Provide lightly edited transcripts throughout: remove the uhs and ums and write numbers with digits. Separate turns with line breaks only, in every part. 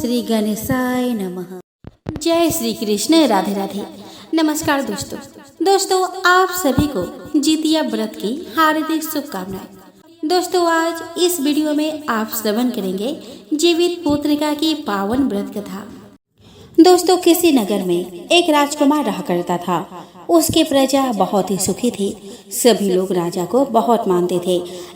श्री गणेशाय नमः। जय श्री कृष्ण। राधे राधे। नमस्कार दोस्तों आप सभी को जितिया व्रत की हार्दिक शुभकामनाएं। दोस्तों आज इस वीडियो में आप श्रवण करेंगे जीवित पुत्रिका की पावन व्रत कथा। दोस्तों किसी नगर में एक राजकुमार रहा करता था। उसकी प्रजा बहुत ही सुखी थी। सभी लोग राजा को बहुत मानते थे।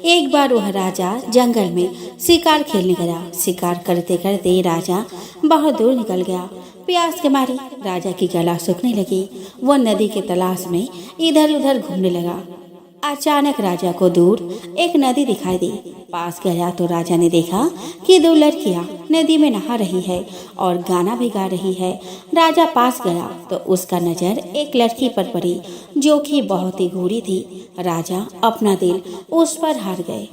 एक बार वह राजा जंगल में शिकार खेलने गया। शिकार करते करते राजा बहुत दूर निकल गया। प्यास के मारे राजा की गला सूखने लगी। वह नदी के तलाश में इधर उधर घूमने लगा। अचानक राजा को दूर एक नदी दिखाई दी। पास गया तो राजा ने देखा कि दो लड़कियां नदी में नहा रही है और गाना भी गा रही है। राजा पास गया तो उसका नजर एक लड़की पर पड़ी जो कि बहुत ही गोरी थी। राजा अपना दिल उस पर हार गए।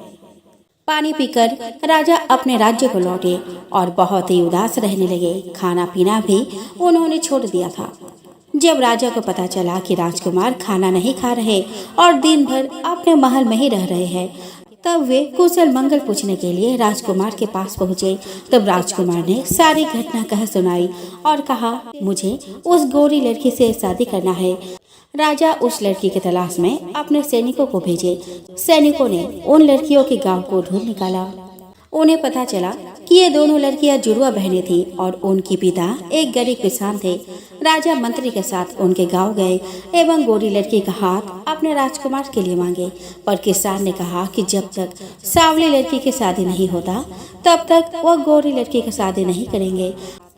पानी पीकर राजा अपने राज्य को लौटे और बहुत ही उदास रहने लगे। खाना पीना भी उन्होंने छोड़ दिया था। जब राजा को पता चला कि राजकुमार खाना नहीं खा रहे और दिन भर अपने महल में ही रह रहे हैं, तब वे कुशल मंगल पूछने के लिए राजकुमार के पास पहुंचे। तब राजकुमार ने सारी घटना कह सुनाई और कहा, मुझे उस गोरी लड़की से शादी करना है। राजा उस लड़की की तलाश में अपने सैनिकों को भेजे। सैनिकों ने उन लड़कियों के गांव को ढूंढ निकाला। उन्हें पता चला कि ये दोनों लड़कियां जुड़वा बहनें थी और उनके पिता एक गरीब किसान थे। राजा मंत्री के साथ उनके गांव गए एवं गोरी लड़की का हाथ अपने राजकुमार के लिए मांगे, पर किसान ने कहा कि जब तक सांवली लड़की की शादी नहीं होता तब तक वह गोरी लड़की की शादी नहीं करेंगे।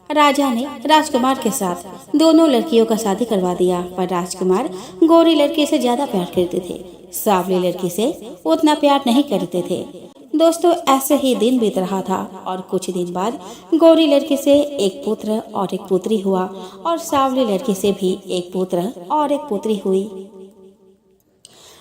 राजा ने राजकुमार के साथ दोनों लड़कियों का शादी करवा दिया, पर राजकुमार गोरी लड़की से ज्यादा प्यार करते थे, सांवली लड़की से उतना प्यार नहीं करते थे। दोस्तों ऐसे ही दिन बीत रहा था और कुछ दिन बाद गोरी लड़की से एक पुत्र और एक पुत्री हुआ और सांवली लड़की से भी एक पुत्र और एक पुत्री हुई।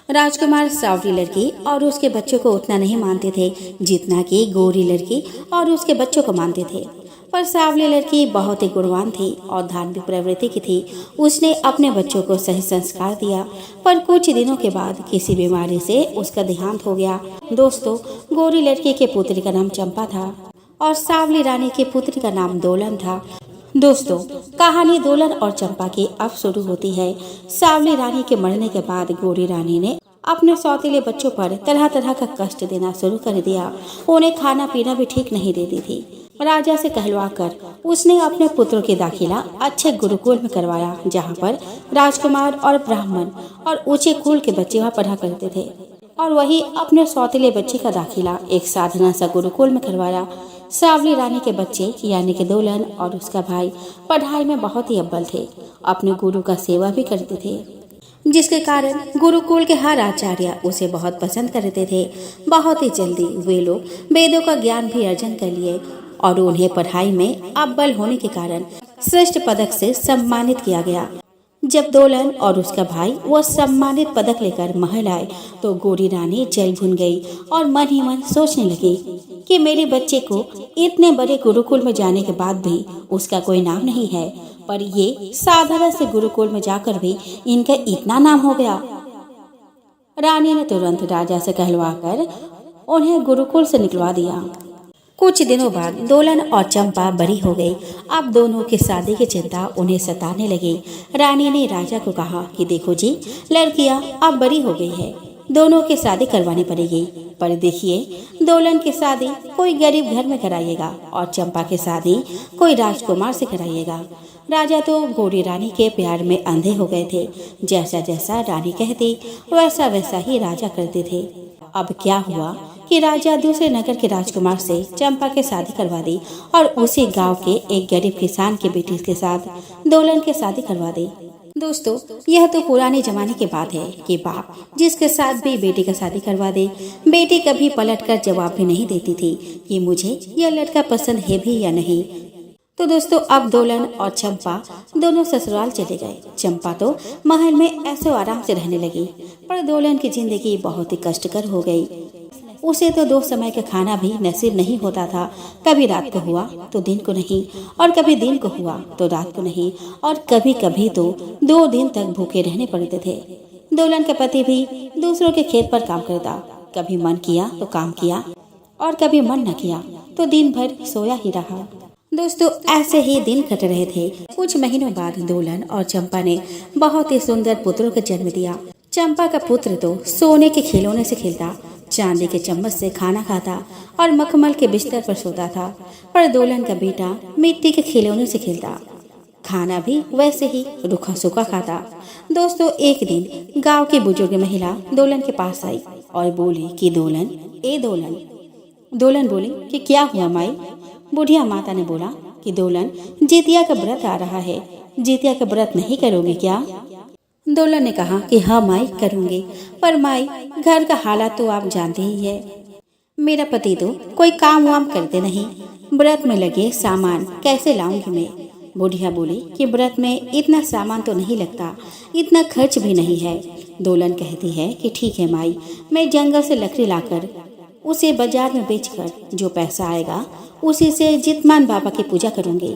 राजकुमार सांवली लड़की और उसके बच्चों को उतना नहीं मानते थे जितना कि गोरी लड़की और उसके बच्चों को मानते थे। पर सांवली लड़की बहुत ही गुणवान थी और धार्मिक प्रवृत्ति की थी। उसने अपने बच्चों को सही संस्कार दिया, पर कुछ दिनों के बाद किसी बीमारी से उसका देहांत हो गया। दोस्तों गोरी लड़की के पुत्री का नाम चंपा था और सांवली रानी के पुत्री का नाम दोलन था। दोस्तों कहानी दोलन और चंपा की अब शुरू होती है। सांवली रानी के मरने के बाद गोरी रानी ने अपने सौतीले बच्चों पर तरह तरह का कष्ट देना शुरू कर दिया। उन्हें खाना पीना भी ठीक नहीं देती थी। राजा से कहलवाकर उसने अपने पुत्रों की दाखिला अच्छे गुरुकुल में करवाया, जहाँ पर राजकुमार और ब्राह्मण और ऊंचे कुल के बच्चे वहाँ पढ़ा करते थे, और वही अपने सौतीले बच्चे का दाखिला एक साधारण सा गुरुकुल में करवाया। सांवली रानी के बच्चे यानी कि दोलन और उसका भाई पढ़ाई में बहुत ही अव्वल थे। अपने गुरु का सेवा भी करते थे, जिसके कारण गुरुकुल के हर आचार्य उसे बहुत पसंद करते थे। बहुत ही जल्दी वे लोग वेदों का ज्ञान भी अर्जन कर लिए और उन्हें पढ़ाई में अव्वल होने के कारण श्रेष्ठ पदक से सम्मानित किया गया। जब दोलन और उसका भाई वह सम्मानित पदक लेकर महल आए तो गोरी रानी जल भुन गई और मन ही मन सोचने लगी कि मेरे बच्चे को इतने बड़े गुरुकुल में जाने के बाद भी उसका कोई नाम नहीं है, पर ये साधारण से गुरुकुल में जाकर भी इनका इतना नाम हो गया। रानी ने तुरंत राजा से कहलवाकर उन्हें गुरुकुल से निकलवा दिया। कुछ दिनों बाद दोलन और चंपा बड़ी हो गई। अब दोनों की शादी की चिंता उन्हें सताने लगी। रानी ने राजा को कहा कि देखो जी, लड़कियां अब बड़ी हो गई है, दोनों की शादी करवानी पड़ेगी, पर देखिए दोलन की शादी कोई गरीब घर में कराइएगा और चंपा की शादी कोई राजकुमार से कराइएगा। राजा तो गोरी रानी के प्यार में अंधे हो गए थे। जैसा जैसा रानी कहती वैसा वैसा ही राजा करते थे। अब क्या हुआ कि राजा दूसरे नगर के राजकुमार से चंपा की शादी करवा दी और उसी गांव के एक गरीब किसान की बेटी के साथ दोलन की शादी करवा दी। दोस्तों यह तो पुराने जमाने की बात है कि बाप जिसके साथ भी बेटी का शादी करवा दे, बेटी कभी पलटकर जवाब भी नहीं देती थी कि मुझे यह लड़का पसंद है भी या नहीं। तो दोस्तों अब दोलन और चंपा दोनों ससुराल चले गए। चंपा तो महल में ऐसे आराम से रहने लगी, पर दोलन की जिंदगी बहुत ही कष्टकर हो गई। उसे तो दो समय का खाना भी नसीब नहीं होता था। कभी रात को हुआ तो दिन को नहीं, और कभी दिन को हुआ तो रात को नहीं, और कभी कभी तो 2 दिन तक भूखे रहने पड़ते थे। दोलन का पति भी दूसरों के खेत पर काम करता। कभी मन किया तो काम किया और कभी मन न किया तो दिन भर सोया ही रहा। दोस्तों ऐसे ही दिन कट रहे थे। कुछ महीनों बाद दोलन और चंपा ने बहुत ही सुंदर पुत्रों को जन्म दिया। चंपा का पुत्र तो सोने के खिलौने से खेलता, चांदी के चम्मच से खाना खाता और मखमल के बिस्तर पर सोता था, पर दोलन का बेटा मिट्टी के खिलौने से खेलता, खाना भी वैसे ही रूखा सूखा खाता। दोस्तों एक दिन गांव की बुजुर्ग महिला दोलन के पास आई और बोली कि दोलन। दोलन बोली कि क्या हुआ माई? बुढ़िया माता ने बोला कि दोलन, जितिया का व्रत आ रहा है, जितिया का व्रत नहीं करोगे क्या? दोलन ने कहा कि हाँ माई करूँगी, पर माई घर का हालात तो आप जानते ही है, मेरा पति तो कोई काम वाम करते नहीं, व्रत में लगे सामान कैसे लाऊंगी मैं? बुढ़िया बोली कि व्रत में इतना सामान तो नहीं लगता, इतना खर्च भी नहीं है। दोलन कहती है कि ठीक है माई, मैं जंगल से लकड़ी लाकर उसे बाजार में बेचकर जो पैसा आएगा उसी से जितमान बाबा की पूजा करूंगी,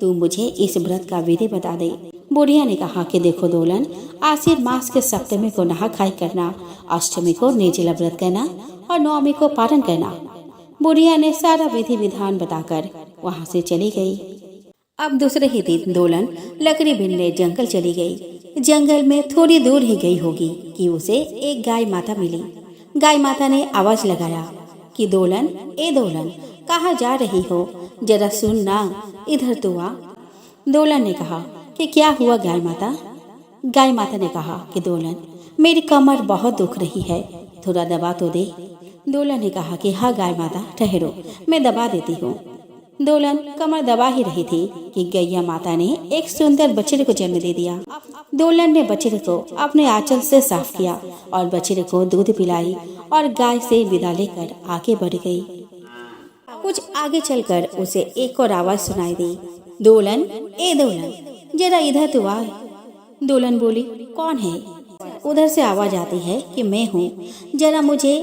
तू मुझे इस व्रत का विधि बता दे। बुढ़िया ने कहा कि देखो दोलन, आश्विन मास के सप्तमी को नहा खाई करना, अष्टमी को निर्जला व्रत करना और नवमी को पारण करना। बुढ़िया ने सारा विधि विधान बताकर वहाँ से चली गई। अब दूसरे ही दिन दोलन लकड़ी बीनने जंगल चली गई। जंगल में थोड़ी दूर ही गई होगी कि उसे एक गाय माता मिली। गाय माता ने आवाज लगाया कि दोलन, ए दोलन, कहाँ जा रही हो? जरा सुन ना, इधर तो आ। दोलन ने कहा कि क्या हुआ गाय माता? गाय माता ने कहा कि दोलन, मेरी कमर बहुत दुख रही है, थोड़ा दबा तो दे। दोलन ने कहा कि हाँ गाय माता, ठहरो, मैं दबा देती हूँ। दोलन कमर दबा ही रही थी कि गैया माता ने एक सुंदर बछड़े को जन्म दे दिया। दोलन ने बछड़े को अपने आंचल से साफ किया और बछड़े को दूध पिलाई और गाय से विदा लेकर आगे बढ़ गई। कुछ आगे चलकर उसे एक और आवाज सुनाई दी, दोलन, ए दोलन, जरा इधर तो आ। दोलन बोली, कौन है? उधर से आवाज आती है कि मैं हूँ, जरा मुझे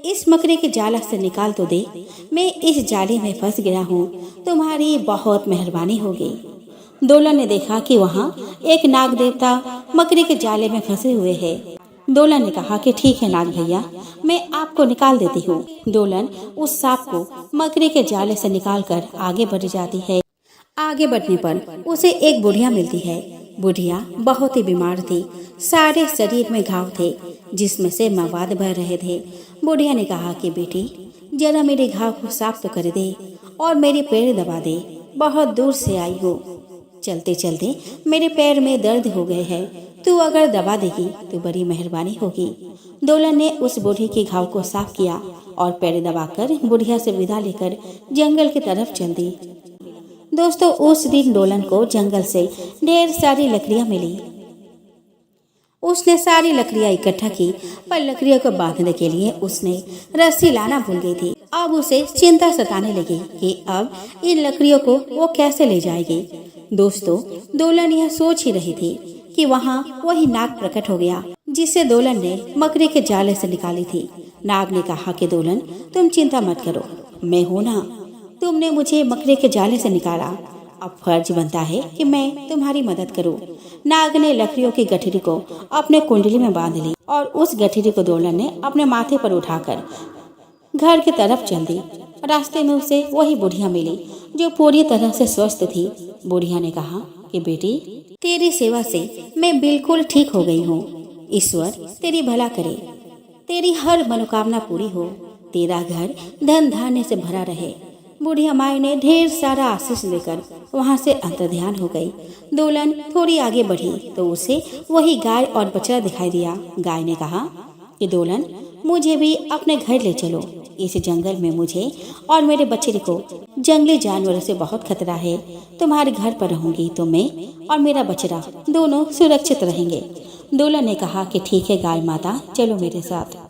इस मकड़ी के जाला से निकाल तो दे, मैं इस जाले में फंस गया हूँ, तुम्हारी बहुत मेहरबानी होगी। दोलन ने देखा कि वहाँ एक नाग देवता मकड़ी के जाले में फंसे हुए हैं। दोलन ने कहा कि ठीक है नाग भैया, मैं आपको निकाल देती हूँ। दोलन उस सांप को मकड़ी के जाले से निकालकर आगे बढ़ जाती है। आगे बढ़ने पर उसे एक बुढ़िया मिलती है। बुढ़िया बहुत ही बीमार थी, सारे शरीर में घाव थे जिसमें से मवाद बह रहे थे। बुढ़िया ने कहा कि बेटी, जरा मेरे घाव को साफ तो कर दे और मेरे पैर दबा दे, बहुत दूर से आई हूँ, चलते चलते मेरे पैर में दर्द हो गए हैं, तू अगर दबा देगी तो बड़ी मेहरबानी होगी। दोलन ने उस बूढ़ी के घाव को साफ किया और पैर दबाकर बुढ़िया से विदा लेकर जंगल की तरफ चल दी। दोस्तों उस दिन दोलन को जंगल से ढेर सारी लकड़ियां मिली। उसने सारी लकड़ियां इकट्ठा की, पर लकड़ियों को बांधने के लिए उसने रस्सी लाना भूल गई थी। अब उसे चिंता सताने लगी कि अब इन लकड़ियों को वो कैसे ले जाएगी। दोस्तों दोलन यह सोच ही रही थी कि वहाँ वही नाग प्रकट हो गया जिसे दोलन ने मकड़ी के जाले से निकाली थी। नाग ने कहा कि दोलन, तुम चिंता मत करो, मैं हूँ ना, तुमने मुझे मकड़ी के जाले से निकाला, अब फर्ज बनता है कि मैं तुम्हारी मदद करूं। नाग ने लकड़ियों की गठरी को अपने कुंडली में बांध ली और उस गठरी को दोलन ने अपने माथे पर उठाकर घर की तरफ चल दी। रास्ते में उसे वही बुढ़िया मिली जो पूरी तरह से स्वस्थ थी। बुढ़िया ने कहा कि बेटी, तेरी सेवा से मैं बिल्कुल ठीक हो गई हूँ, ईश्वर तेरी भला करे, तेरी हर मनोकामना पूरी हो, तेरा घर धन धान्य से भरा रहे। बुढ़िया माई ने ढेर सारा आशीष देकर वहाँ से अंतर्ध्यान हो गई। दोलन थोड़ी आगे बढ़ी तो उसे वही गाय और बछड़ा दिखाई दिया। गाय ने कहा कि दोलन, मुझे भी अपने घर ले चलो, इस जंगल में मुझे और मेरे बछड़े को जंगली जानवरों से बहुत खतरा है, तुम्हारे घर पर रहूंगी तो मैं और मेरा बछड़ा दोनों सुरक्षित रहेंगे। दोलन ने कहा कि ठीक है गाय माता, चलो मेरे साथ।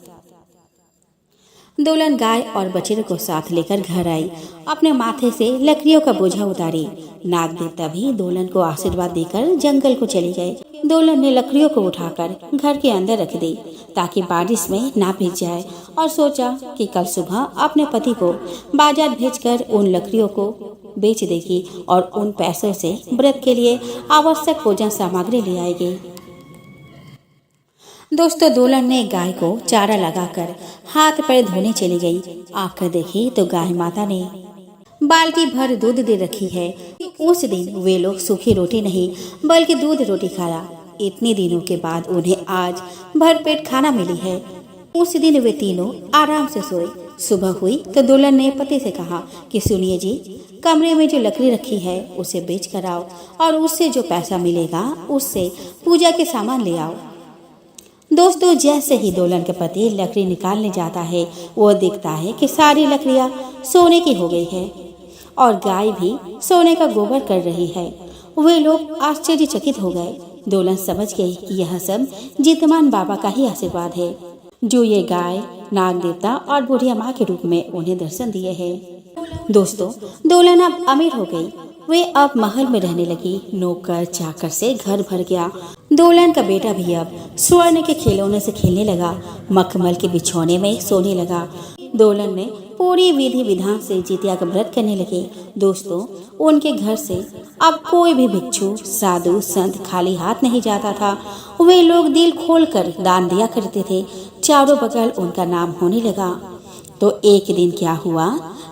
दोलन गाय और बछड़े को साथ लेकर घर आई, अपने माथे से लकड़ियों का बोझा उतारी। नाग देवता भी दोलन को आशीर्वाद देकर जंगल को चले गए। दोलन ने लकड़ियों को उठाकर घर के अंदर रख दी ताकि बारिश में ना भीग जाए और सोचा कि कल सुबह अपने पति को बाजार भेजकर उन लकड़ियों को बेच देगी और उन पैसों से व्रत के लिए आवश्यक पूजन सामग्री ले आएगी। दोस्तों दोलन ने गाय को चारा लगाकर हाथ पैर धोने चली गई। आकर देखी तो गाय माता ने बाल्टी भर दूध दे रखी है। उस दिन वे लोग सूखी रोटी नहीं बल्कि दूध रोटी खाया। इतने दिनों के बाद उन्हें आज भरपेट खाना मिली है। उस दिन वे तीनों आराम से सोए। सुबह हुई तो दुल्हन ने पति से कहा कि सुनिए जी, कमरे में जो लकड़ी रखी है उसे बेच कर आओ और उससे जो पैसा मिलेगा उससे पूजा के सामान ले आओ। दोस्तों, जैसे ही दुल्हन के पति लकड़ी निकालने जाता है वो देखता है कि सारी लकड़ियाँ सोने की हो गई है और गाय भी सोने का गोबर कर रही है। वे लोग आश्चर्यचकित हो गए। दुल्हन समझ गई कि यह सब जितमान बाबा का ही आशीर्वाद है, जो ये गाय, नाग देवता और बुढ़िया माँ के रूप में उन्हें दर्शन दिए हैं। दोस्तों, दुल्हन अब अमीर हो गई। वे अब महल में रहने लगी। नौकर चाकर से घर भर गया। दुल्हन का बेटा भी अब स्वर्ण के खिलौने से खेलने लगा, मखमल के बिछौने में सोने लगा। दुल्हन ने पूरी विधि विधान से जितिया का व्रत करने लगे। दोस्तों, उनके घर से अब कोई भी भिक्षु, साधु, संत खाली हाथ नहीं जाता था। वे लोग दिल खोलकर दान दिया करते थे। चारों बगल उनका नाम होने लगा। तो एक दिन क्या हुआ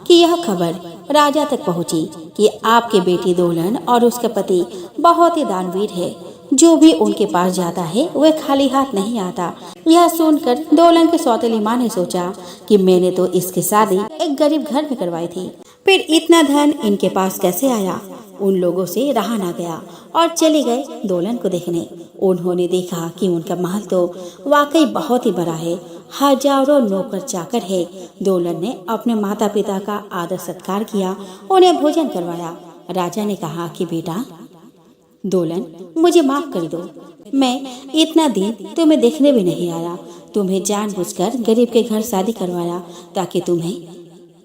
कि यह खबर राजा तक पहुंची कि आपके बेटी दुल्हन और उसका पति बहुत ही दानवीर है। जो भी उनके पास जाता है वह खाली हाथ नहीं आता। यह सुनकर दुल्हन के सौतेली माँ ने सोचा कि मैंने तो इसकी शादी एक गरीब घर में करवाई थी, फिर इतना धन इनके पास कैसे आया। उन लोगों से रहा ना गया और चले गए दुल्हन को देखने। उन्होंने देखा कि उनका महल तो वाकई बहुत ही बड़ा है, हजारों नौकर चाकर है। दुल्हन ने अपने माता पिता का आदर सत्कार किया, उन्हें भोजन करवाया। राजा ने कहा कि बेटा दुल्हन, मुझे माफ कर दो, मैं इतना दिन तुम्हें देखने भी नहीं आया। तुम्हें जानबूझकर गरीब के घर शादी करवाया ताकि तुम्हें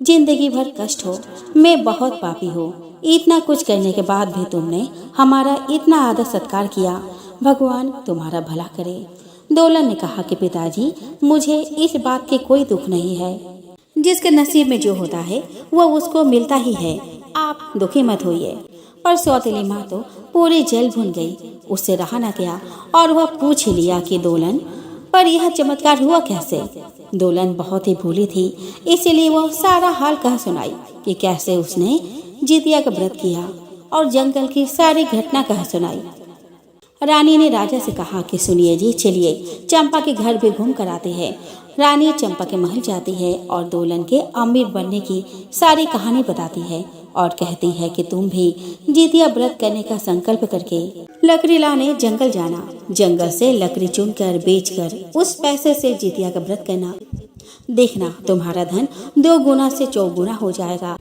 जिंदगी भर कष्ट हो। मैं बहुत पापी हूँ। इतना कुछ करने के बाद भी तुमने हमारा इतना आदर सत्कार किया। भगवान तुम्हारा भला करे। दुल्हन ने कहा कि पिताजी, मुझे इस बात के कोई दुख नहीं है। जिसके नसीब में जो होता है वो उसको मिलता ही है। आप दुखी मत होइए। पर सौतेली माँ तो पूरी जल भुन गई। उससे रहा न गया और वह पूछ ही लिया कि दुल्हन, पर यह चमत्कार हुआ कैसे। दुल्हन बहुत ही भूली थी, इसीलिए वह सारा हाल कह सुनाई कि कैसे उसने जितिया का व्रत किया और जंगल की सारी घटना कह सुनाई। रानी ने राजा से कहा कि सुनिए जी, चलिए चंपा के घर भी घूम कर आते हैं। रानी चंपा के महल जाती है और दुल्हन के अमीर बनने की सारी कहानी बताती है और कहती है कि तुम भी जितिया व्रत करने का संकल्प करके लकड़ी लाने जंगल जाना। जंगल से लकड़ी चुनकर बेचकर उस पैसे से जितिया का व्रत करना। देखना तुम्हारा धन 2 गुना से 4 गुना हो जाएगा।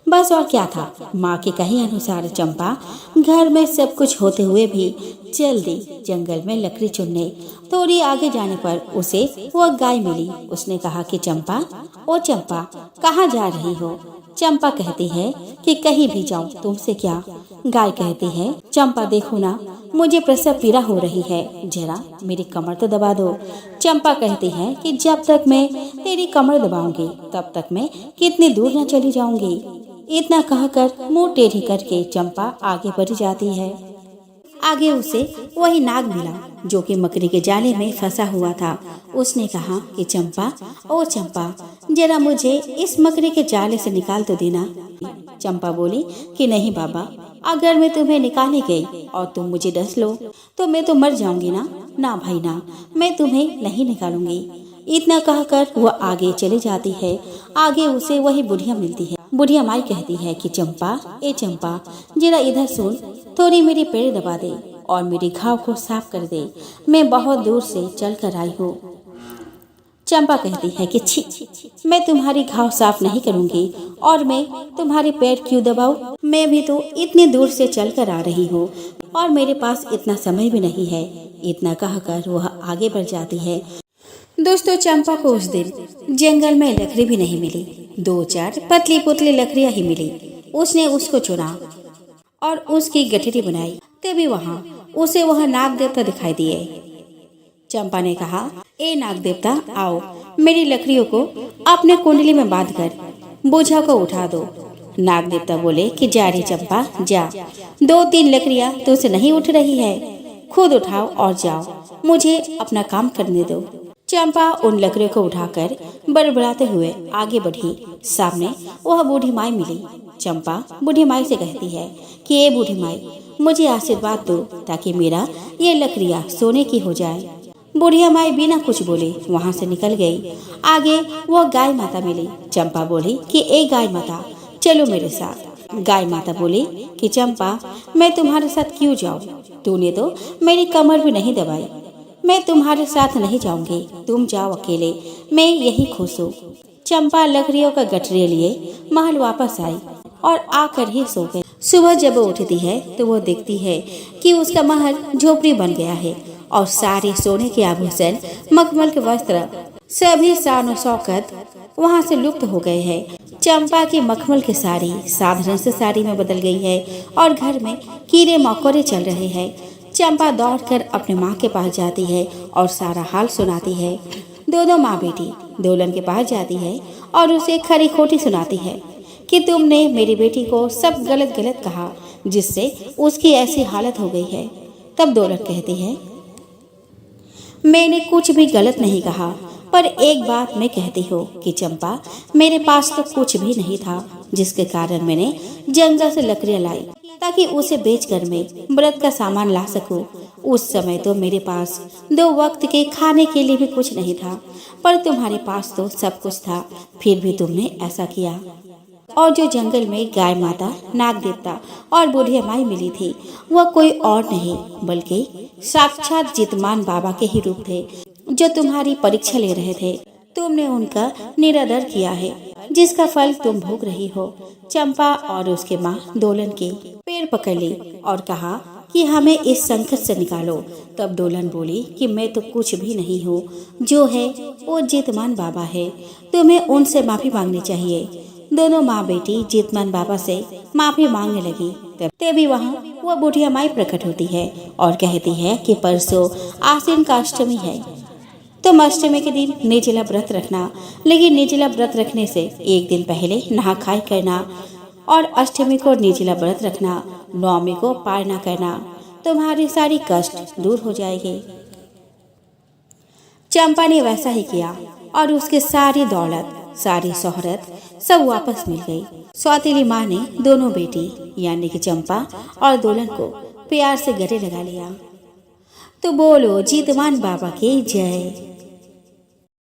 बस और क्या था। माँ के कहे अनुसार चंपा घर में सब कुछ होते हुए भी चल दी जंगल में लकड़ी चुनने। थोड़ी आगे जाने पर उसे वह गाय मिली। उसने कहा कि चंपा, ओ चंपा, कहाँ जा रही हो। चंपा कहती है कि कहीं भी जाऊं, तुमसे क्या। गाय कहती है, चंपा देखो ना, मुझे प्रसव पीड़ा हो रही है, जरा मेरी कमर तो दबा दो। चंपा कहती है कि जब तक मैं तेरी कमर दबाऊंगी तब तक मैं कितनी दूर न चली जाऊंगी। इतना कहकर मुंह टेढ़ी करके चंपा आगे बढ़ जाती है। आगे उसे वही नाग मिला जो कि मकड़ी के जाले में फंसा हुआ था। उसने कहा कि चंपा, ओ चंपा, जरा मुझे इस मकड़ी के जाले से निकाल तो देना। चंपा बोली कि नहीं बाबा, अगर मैं तुम्हें निकालने गई और तुम मुझे डस लो तो मैं तो मर जाऊंगी ना। ना भाई ना, मैं तुम्हें नहीं निकालूंगी। इतना कहकर वह आगे चली जाती है। आगे उसे वही बुढ़िया मिलती है। बुढ़िया माई कहती है कि चंपा, ए चंपा, जरा इधर सुन, थोड़ी मेरी पैर दबा दे और मेरी घाव को साफ कर दे। मैं बहुत दूर से चल कर आई हूँ। चंपा कहती है कि छी, मैं तुम्हारी घाव साफ नहीं करूँगी और मैं तुम्हारे पैर क्यों दबाऊं। मैं भी तो इतनी दूर से चल कर आ रही हूँ और मेरे पास इतना समय भी नहीं है। इतना कहकर वह आगे बढ़ जाती है। दोस्तों, चंपा को उस दिन जंगल में लकड़ी भी नहीं मिली। 2-4 पतली पुतली लकड़ियां ही मिली। उसने उसको चुना और उसकी गठरी बनाई। तभी उसे वह नाग देवता दिखाई दिए। चंपा ने कहा, ए नाग देवता, आओ, मेरी लकड़ियों को अपने कुंडली में बांधकर बोझा को उठा दो। नाग देवता बोले कि जा रही चंपा, जा। 2-3 लकड़ियां तुझसे नहीं उठ रही है, खुद उठाओ और जाओ, मुझे अपना काम करने दो। चंपा उन लकड़ियों को उठाकर बड़बड़ाते हुए आगे बढ़ी। सामने वह बूढ़ी माई मिली। चंपा बूढ़ी माई से कहती है कि ये बूढ़ी माई, मुझे आशीर्वाद दो ताकि मेरा ये लकड़ियाँ सोने की हो जाए। बुढ़िया माई बिना कुछ बोले वहाँ से निकल गई। आगे वो गाय माता मिली। चंपा बोली कि ए गाय माता, चलो मेरे साथ। गाय माता बोली कि चंपा, मैं तुम्हारे साथ क्यों जाऊँ? तूने तो मेरी कमर भी नहीं दबाई। मैं तुम्हारे साथ नहीं जाऊंगी, तुम जाओ अकेले, मैं यही खुश हूँ। चंपा लकड़ियों का गठरी लिए महल वापस आई और आकर ही सो गई। सुबह जब वो उठती है तो वो देखती है कि उसका महल झोपड़ी बन गया है और सारे सोने के आभूषण, मखमल के वस्त्र, सभी शान शौकत वहाँ से लुप्त हो गए हैं। चंपा की मखमल की साड़ी साधारण से साड़ी में बदल गई है और घर में कीड़े मकोड़े चल रहे हैं। चंपा दौड़कर अपने माँ के पास जाती है और सारा हाल सुनाती है। दोनों माँ बेटी दोलन के पास जाती है और उसे खरी खोटी सुनाती है कि तुमने मेरी बेटी को सब गलत गलत कहा, जिससे उसकी ऐसी हालत हो गई है। तब दोलन कहती है, मैंने कुछ भी गलत नहीं कहा, पर एक बात मैं कहती हूँ कि चंपा, मेरे पास तो कुछ भी नहीं था, जिसके कारण मैंने जंगल से लकड़ियाँ लाई ताकि उसे बेचकर मैं व्रत का सामान ला सकूं। उस समय तो मेरे पास 2 वक्त के खाने के लिए भी कुछ नहीं था, पर तुम्हारे पास तो सब कुछ था, फिर भी तुमने ऐसा किया। और जो जंगल में गाय माता, नाग देवता और बुढ़िया माई मिली थी, वह कोई और नहीं बल्कि साक्षात जितमान बाबा के ही रूप थे, जो तुम्हारी परीक्षा ले रहे थे। तुमने उनका निरादर किया है, जिसका फल तुम भोग रही हो। चंपा और उसके माँ दोलन की पैर पकड़ ली और कहा कि हमें इस संकट से निकालो। तब दोलन बोली कि मैं तो कुछ भी नहीं हूँ, जो है वो जितमान बाबा है, तुम्हें उनसे माफी मांगनी चाहिए। दोनों माँ बेटी जितमान बाबा से माफी मांगने लगी। तभी वहाँ वह बुढ़िया माई प्रकट होती है और कहती है कि परसों आश्विन का अष्टमी है, तुम अष्टमी के दिन निर्जला व्रत रखना, लेकिन निर्जला व्रत रखने से एक दिन पहले नहा खाई करना और अष्टमी को निर्जला व्रत रखना, नवमी को पार न करना, तुम्हारी सारी कष्ट दूर हो जाएगी। चंपा ने वैसा ही किया और उसके सारी दौलत, सारी शोहरत सब वापस मिल गई। सौतेली माँ ने दोनों बेटी यानी कि चंपा और दोलन को प्यार से गले लगा लिया। तो बोलो जितमान बाबा की जय।